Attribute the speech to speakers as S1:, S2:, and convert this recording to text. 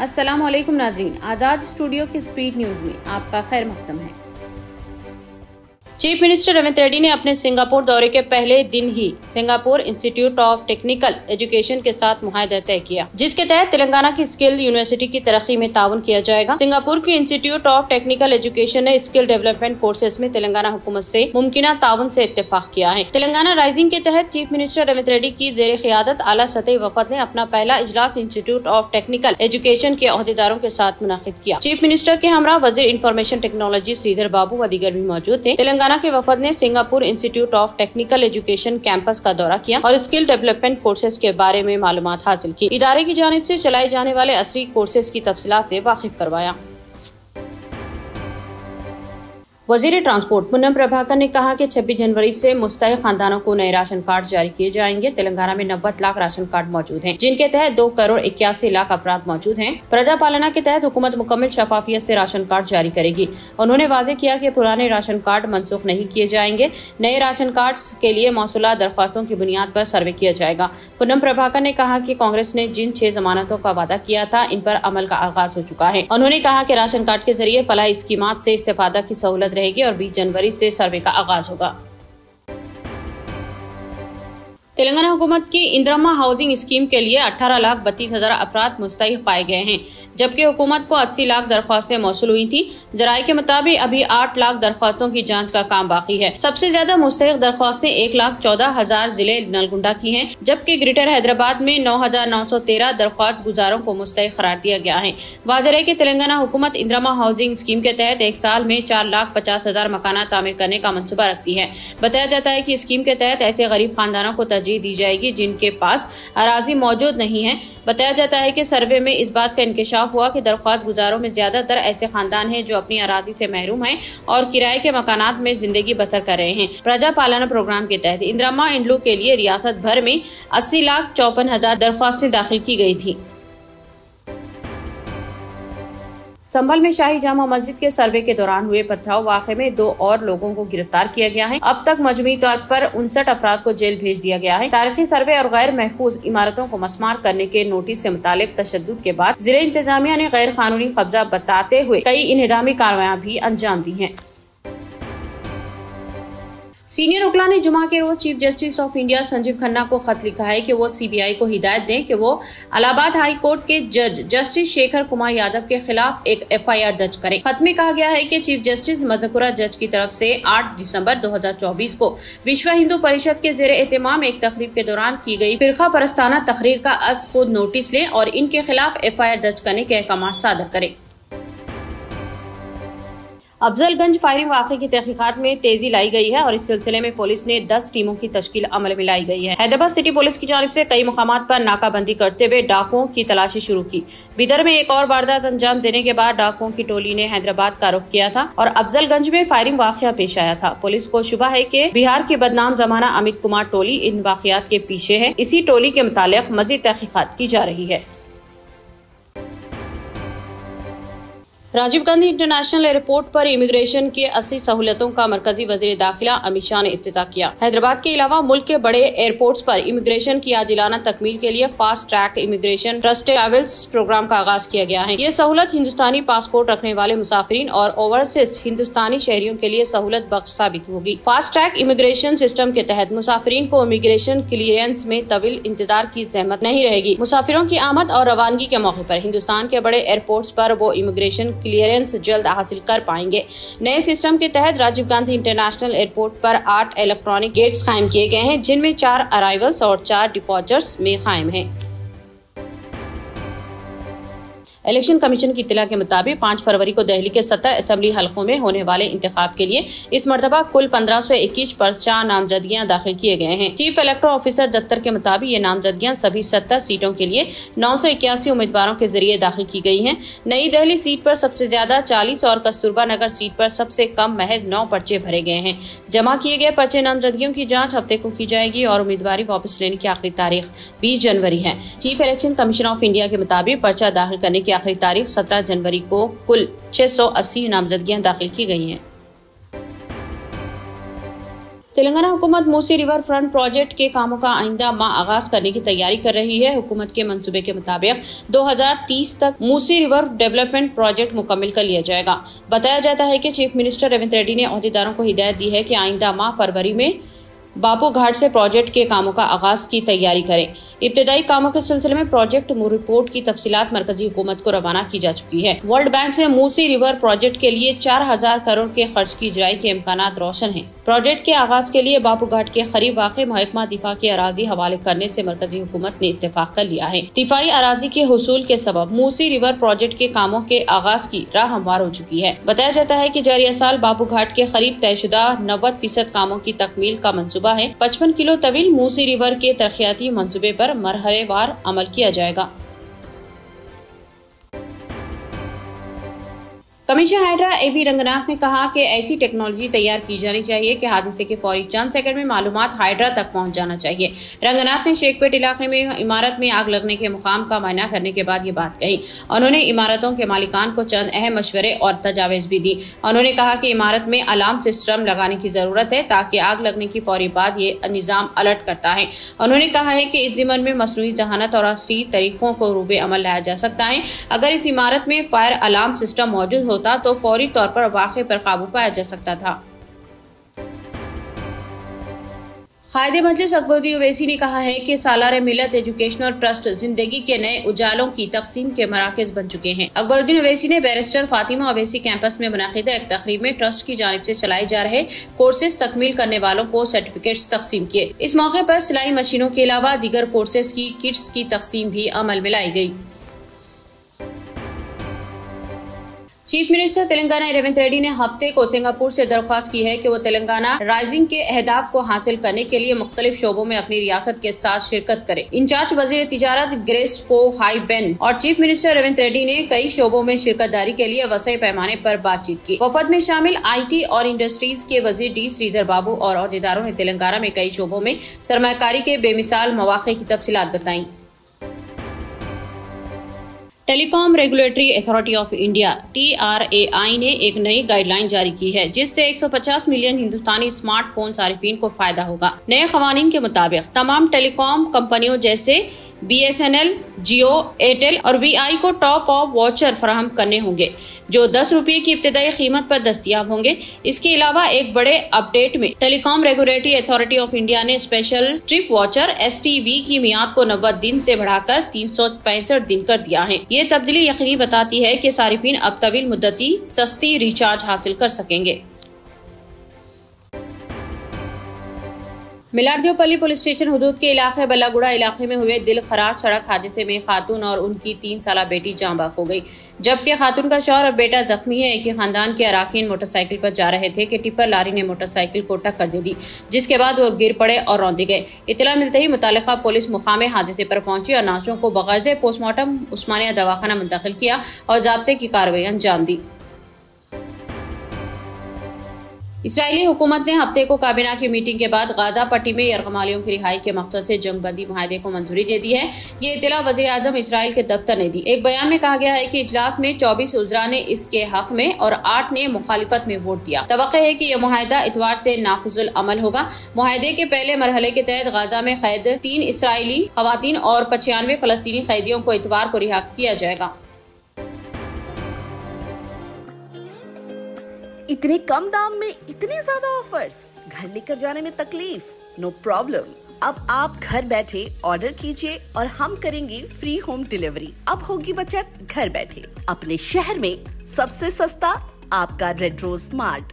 S1: अस्सलाम वालेकुम नाज़रीन, आज़ाद स्टूडियो की स्पीड न्यूज में आपका खैर मक़दम है। चीफ मिनिस्टर रेवंत रेड्डी ने अपने सिंगापुर दौरे के पहले दिन ही Singapore Institute of Technical Education के साथ मुआहदा तय किया, जिसके तहत तेलंगाना की स्किल यूनिवर्सिटी की तरक्की में ताउन किया जाएगा। सिंगापुर की इंस्टीट्यूट ऑफ टेक्निकल एजुकेशन ने स्किल डेवलपमेंट कोर्सेज में तेलंगाना हुकूमत से मुमकिना ताउन से इत्तेफाक किया है। तेलंगाना राइजिंग के तहत चीफ मिनिस्टर रेवंत रेड्डी की जेर क़ियादत आला सतही वफद ने अपना पहला इजलास इंस्टीट्यूट ऑफ टेक्निकल एजुकेशन के अहदेदारों के साथ मुनाकिद किया। चीफ मिनिस्टर के हमरा वजीर इंफॉर्मेशन टेक्नोलॉजी श्रीधर बाबू व दीगर भी मौजूद थे। तेलंगाना के वफद ने Singapore Institute of Technical education campus का दौरा किया और स्किल डेवलपमेंट कोर्सेज के बारे में मालूमात हासिल की। इदारे की जानिब से चलाए जाने वाले असली कोर्सेज की तफसीलात से वाकिफ करवाया। वजीर ट्रांसपोर्ट पूनम प्रभाकर ने कहा कि 26 जनवरी से मुस्तहिक खानदानों को नए राशन कार्ड जारी किए जाएंगे। तेलंगाना में 90 लाख राशन कार्ड मौजूद हैं, जिनके तहत 2 करोड़ 81 लाख अफराद मौजूद हैं। प्रजा पालना के तहत हुकूमत मुकम्मल शफाफियत से राशन कार्ड जारी करेगी। उन्होंने वाज़ेह किया कि पुराने राशन कार्ड मनसूख नहीं किए जाएंगे। नए राशन कार्ड के लिए मौसूला दरख्वास्तों की बुनियाद पर सर्वे किया जाएगा। पूनम प्रभाकर ने कहा कि कांग्रेस ने जिन 6 जमानतों का वादा किया था, इन पर अमल का आगाज हो चुका है। उन्होंने कहा कि राशन कार्ड के जरिए फलाही स्कीमात से इस्तेफादा की सहूलत रहेगी और 20 जनवरी से सर्वे का आगाज होगा। तेलंगाना हुकूमत की इंदिरा हाउसिंग स्कीम के लिए 18,32,000 अफराद मुस्तहिक पाए गए हैं, जबकि हुकूमत को 80 लाख दरख्वास्तें मौसूल हुई थी। जराये के मुताबिक अभी 8 लाख दरख्वास्तों की जांच का काम बाकी है। सबसे ज्यादा मुस्तहिक दरख्वास्तें 1,14,000 जिले नलगुंडा की हैं, जबकि ग्रेटर हैदराबाद में 9,913 दरख्वास्त गुजारों को मुस्तहिक करार दिया गया है। वाज़ेह है कि तेलंगाना हुकूमत इंदिरा हाउसिंग स्कीम के तहत एक साल में 4,50,000 मकाना तामीर करने का मंसूबा रखती है। बताया जाता है कि स्कीम के तहत ऐसे गरीब खानदानों को तरजीह दी जाएगी जिनके पास अराजी मौजूद नहीं है। बताया जाता है कि सर्वे में इस बात का इंकशाफ हुआ कि दरख्वास्त गुजारों में ज्यादातर ऐसे खानदान हैं जो अपनी अराजी से महरूम हैं और किराए के मकानात में जिंदगी बसर कर रहे हैं। प्रजा पालना प्रोग्राम के तहत इंदिरा इंडलू के लिए रियासत भर में 80,54,000 दरख्वास्तें दाखिल की गई थी। संभल में शाही जामा मस्जिद के सर्वे के दौरान हुए पथराव वाक़े में 2 और लोगों को गिरफ्तार किया गया है। अब तक मजमूई तौर पर 59 अफराद को जेल भेज दिया गया है। तारीखी सर्वे और गैर महफूज इमारतों को मस्मार करने के नोटिस से मुतालिक तशद्दुद के बाद जिले इंतजामिया ने गैर कानूनी कब्जा बताते हुए कई इन्हिदामी कार्रवाइयां भी अंजाम दी हैं। सीनियर वकील ने जुमा के रोज chief justice of India Sanjiv Khanna को खत लिखा है कि वो सीबीआई को हिदायत दें कि वो इलाहाबाद हाई कोर्ट के जज जस्टिस शेखर कुमार यादव के खिलाफ एक FIR दर्ज करें। खत में कहा गया है कि चीफ जस्टिस मज़कुरा जज की तरफ से 8 दिसंबर 2024 को विश्व हिंदू परिषद के जेर एहतमाम एक तकरीब के दौरान की गई फिरका परस्ताना तकरीर का अज़ खुद नोटिस लें और इनके खिलाफ FIR दर्ज करने के अहकाम सादर करें। अफजलगंज फायरिंग वाक़े की तहकीकात में तेजी लाई गई है और इस सिलसिले में पुलिस ने 10 टीमों की तश्कील अमल में लाई गई है। हैदराबाद सिटी पुलिस की जानिब से कई मुकामात पर नाकाबंदी करते हुए डाकुओं की तलाशी शुरू की। बिदर में एक और वारदात अंजाम देने के बाद डाकुओं की टोली ने हैदराबाद का रुख किया था और अफजलगंज में फायरिंग वाक़या पेश आया था। पुलिस को शुबा है कि बिहार की बदनाम जमाना अमित कुमार टोली इन वाक़यात के पीछे है। इसी टोली के मुतालिक मज़ीद तहकीकात की जा रही है। राजीव गांधी इंटरनेशनल एयरपोर्ट पर इमिग्रेशन की 80 सहूलतों का मरकजी वजीर दाखिला अमित शाह ने इफ्तिताह किया। हैदराबाद के अलावा मुल्क के बड़े एयरपोर्ट्स पर इमिग्रेशन की आजिलाना तकमील के लिए fast track immigration trusted travels programme का आगाज किया गया है। ये सहूलत हिंदुस्तानी पासपोर्ट रखने वाले मुसाफिरीन और ओवरसीज हिंदुस्तानी शहरियों के लिए सहूलत बख्श साबित होगी। फास्ट ट्रैक इमिग्रेशन सिस्टम के तहत मुसाफिरीन को इमिग्रेशन क्लियरेंस में तवील इंतजार की जहमत नहीं रहेगी। मुसाफिरों की आमद और रवानगी के मौके पर हिंदुस्तान के बड़े एयरपोर्ट्स पर वो इमिग्रेशन क्लियरेंस जल्द हासिल कर पाएंगे। नए सिस्टम के तहत राजीव गांधी इंटरनेशनल एयरपोर्ट पर 8 इलेक्ट्रॉनिक गेट्स कायम किए गए हैं, जिनमें 4 अराइवल्स और 4 डिपॉर्चर्स में कायम हैं। इलेक्शन कमीशन की इत्तला के मुताबिक 5 फरवरी को दिल्ली के 70 असेंबली हलकों में होने वाले इंतखाब के लिए इस मरतबा कुल 1521 पर्चा नामजदगियां दाखिल किए गए हैं। चीफ इलेक्टोरल ऑफिसर दफ्तर के मुताबिक ये नामजदगियां सभी 70 सीटों के लिए 981 उम्मीदवारों के जरिए दाखिल की गई हैं। नई दिल्ली सीट पर सबसे ज्यादा 40 और कस्तूरबा नगर सीट पर सबसे कम महज 9 पर्चे भरे गए हैं। जमा किए गए पर्चे नामजदगियों की जाँच हफ्ते को की जाएगी और उम्मीदवारी वापस लेने की आखिरी तारीख 20 जनवरी है। Chief election commission of India के मुताबिक पर्चा दाखिल करने की आखिरी तारीख 17 जनवरी को कुल 680 नामजदगियां दाखिल की गई हैं। तेलंगाना हुकूमत मूसी रिवर फ्रंट प्रोजेक्ट के कामों का आइंदा माह आगाज करने की तैयारी कर रही है। हुकूमत के मंसूबे के मुताबिक 2030 तक मूसी रिवर डेवलपमेंट प्रोजेक्ट मुकम्मल कर लिया जाएगा। बताया जाता है कि चीफ मिनिस्टर रेवंत रेड्डी ने अहदेदारों को हिदायत दी है कि आइंदा माह फरवरी में बापू घाट से प्रोजेक्ट के कामों का आगाज की तैयारी करें। इब्तदाई कामों के सिलसिले में प्रोजेक्ट रिपोर्ट की तफसीलात मरकजी हुकूमत को रवाना की जा चुकी है। वर्ल्ड बैंक से मूसी रिवर प्रोजेक्ट के लिए 4000 करोड़ के खर्च की इजराई के इम्कानात रोशन हैं। प्रोजेक्ट के आगाज के लिए बापू घाट के करीब वाक़ महकमा दिफा की अराजी हवाले करने से मरकजी हुकूमत ने इत्तेफाक कर लिया है। दिफाई अराजी के हुसूल के सबब मूसी रिवर प्रोजेक्ट के कामों के आगाज की राह हमवार हो चुकी है। बताया जाता है कि जारिया साल बापू घाट के करीब तयशुदा 90% कामों की तकमील का मंसूबा है। 55 किलो तवील मूसी रिवर के तरक्याती मंसूबे पर मरहलेवार अमल किया जाएगा। Commissioner hydra A.V.. रंगनाथ ने कहा कि ऐसी टेक्नोलॉजी तैयार की जानी चाहिए कि हादसे के फौरी चंद सेकंड में मालूमात हाइड्रा तक पहुंच जाना चाहिए। रंगनाथ ने शेखपेट इलाके में इमारत में आग लगने के मुकाम का मुआयना करने के बाद ये बात कही। उन्होंने इमारतों के मालिकान को चंद अहम मशवरे और तजावीज़ भी दी। उन्होंने कहा कि इमारत में अलार्म सिस्टम लगाने की जरूरत है ताकि आग लगने की फौरी बाद ये निजाम अलर्ट करता है। उन्होंने कहा है कि इस ज़िम्मन में मसनूई जहानत और असली तरीकों को रूबे अमल लाया जा सकता है। अगर इस इमारत में फायर अलार्म सिस्टम मौजूद होता तो फौरी तौर पर वाक़े पर काबू पाया जा सकता था। कायदे मजलिस अकबरुद्दीन ओवैसी ने कहा है कि सालार मिलत एजुकेशनल ट्रस्ट जिंदगी के नए उजालों की तकसीम के मराकज बन चुके हैं। अकबरुद्दीन ओवैसी ने बैरिस्टर फातिमा ओवैसी कैंपस में मुनाकिदा एक तकरीब में ट्रस्ट की जानिब से चलाए जा रहे कोर्सेज तकमील करने वालों को सर्टिफिकेट्स तकसीम किए। इस मौके पर सिलाई मशीनों के अलावा दीगर कोर्सेज की किट्स की तकसीम भी अमल में लाई गयी। चीफ मिनिस्टर तेलंगाना रेवंत रेड्डी ने हफ्ते को सिंगापुर से दरख्वास्त की है कि वो तेलंगाना राइजिंग के अहदाफ को हासिल करने के लिए मुख्तलिफ शोबों में अपनी रियासत के साथ शिरकत करे। इंचार्ज वजीर तिजारत ग्रेस फो हाई बेन और चीफ मिनिस्टर रेवंत रेड्डी ने कई शोबों में शिरकतदारी के लिए वसी पैमाने पर बातचीत की। वफद में शामिल IT और इंडस्ट्रीज के वजीर डी श्रीधर बाबू और अहदेदारों ने तेलंगाना में कई शोबों में सरमायाकारी के बेमिसाल मौक़े की तफसीलात बताई। Telecom regulatory authority of India TRAI ने एक नई गाइडलाइन जारी की है जिससे 150 मिलियन हिंदुस्तानी स्मार्टफोन सारिफीन को फायदा होगा। नए क़वानीन के मुताबिक तमाम टेलीकॉम कंपनियों जैसे BSNL, जियो, एयरटेल और VI को टॉप ऑफ वाउचर फराहम करने होंगे जो 10 रुपये की इब्तदाई कीमत पर दस्तियाब होंगे। इसके अलावा एक बड़े अपडेट में telecom regulatory authority of India ने स्पेशल ट्रिप वाउचर STV की मियाद को 90 दिन से बढ़ाकर 365 दिन कर दिया है। ये तब्दीली यकीनी बताती है कि सारिफीन अब तवील मुद्दती सस्ती रिचार्ज हासिल कर सकेंगे। मिलारदेवपल्ली पुलिस स्टेशन हुदूद के इलाके बल्लागुड़ा इलाके में हुए दिल खराज सड़क हादसे में खातून और उनकी 3 साला बेटी जाँ बाख हो गई, जबकि खातून का शौहर और बेटा जख्मी है। एक ही खानदान के अराकीन मोटरसाइकिल पर जा रहे थे कि टिप्पर लारी ने मोटरसाइकिल को टक्कर दे दी, जिसके बाद वो गिर पड़े और रौंदे गए। इत्तला मिलते ही मुतालिका पुलिस मुकाम हादसे पर पहुंची और नाशों को बगैर पोस्टमार्टम उस्मानिया दवाखाना मुंतकिल किया और ज़ाब्ते की कार्रवाई अंजाम दी। इजरायली हुकूमत ने हफ्ते को काबीना की मीटिंग के बाद गाजा पट्टी में यरगमालियों की रिहाई के मकसद से जंगबंदी मुआहदे को मंजूरी दे दी है। ये इत्तला वज़ीर आज़म इजराइल के दफ्तर ने दी। एक बयान में कहा गया है कि इजलास में 24 उज़रा ने इसके हक में और 8 ने मुखालिफत में वोट दिया। तवक्को है कि यह मुआहदा इतवार से नाफिजुल अमल होगा। मुआहदे के पहले मरहले के तहत गाजा में कैद 3 इसराइली खवातीन और 95 फलस्तीनी कैदियों को इतवार को रिहा किया जाएगा।
S2: इतने कम दाम में इतने ज्यादा ऑफर्स, घर लेकर जाने में तकलीफ? No problem. अब आप घर बैठे ऑर्डर कीजिए और हम करेंगे फ्री होम डिलीवरी। अब होगी बचत घर बैठे। अपने शहर में सबसे सस्ता आपका रेड रोज स्मार्ट।